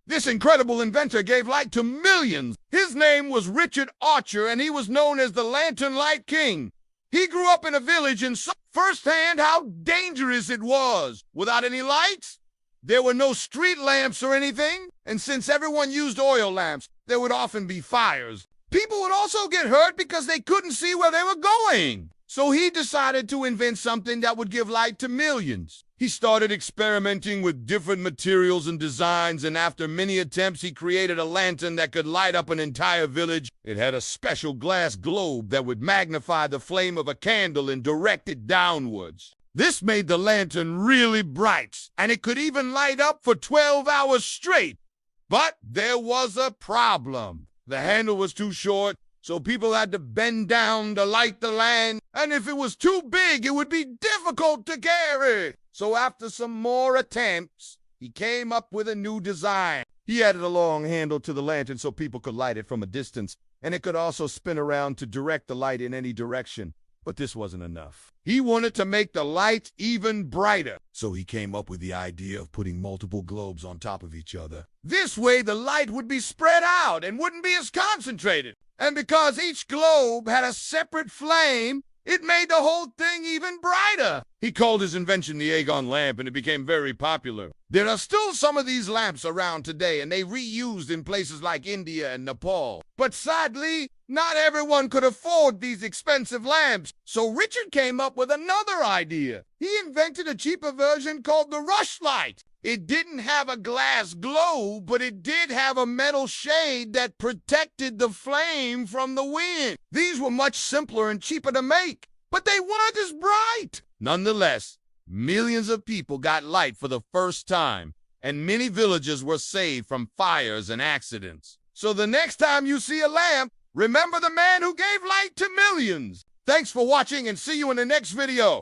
This incredible inventor gave light to millions. His name was Richard Archer, and he was known as the Lantern Light King. He grew up in a village and saw firsthand how dangerous it was. Without any lights, there were no street lamps or anything, and since everyone used oil lamps, there would often be fires. People would also get hurt because they couldn't see where they were going. So he decided to invent something that would give light to millions. He started experimenting with different materials and designs, and after many attempts, he created a lantern that could light up an entire village. It had a special glass globe that would magnify the flame of a candle and direct it downwards. This made the lantern really bright, and it could even light up for 12 hours straight. But there was a problem. The handle was too short, so people had to bend down to light the lamp, and if it was too big, it would be difficult to carry. So after some more attempts, he came up with a new design. He added a long handle to the lantern so people could light it from a distance, and it could also spin around to direct the light in any direction. But this wasn't enough. He wanted to make the light even brighter, so he came up with the idea of putting multiple globes on top of each other. This way, the light would be spread out and wouldn't be as concentrated. And because each globe had a separate flame, it made the whole thing even brighter. He called his invention the Aegon lamp, and it became very popular. There are still some of these lamps around today, and they reused in places like India and Nepal. But sadly, not everyone could afford these expensive lamps. So Richard came up with another idea. He invented a cheaper version called the rushlight. It didn't have a glass globe, but it did have a metal shade that protected the flame from the wind. These were much simpler and cheaper to make, but they weren't as bright. Nonetheless, millions of people got light for the first time, and many villages were saved from fires and accidents. So the next time you see a lamp, remember the man who gave light to millions. Thanks for watching, and see you in the next video.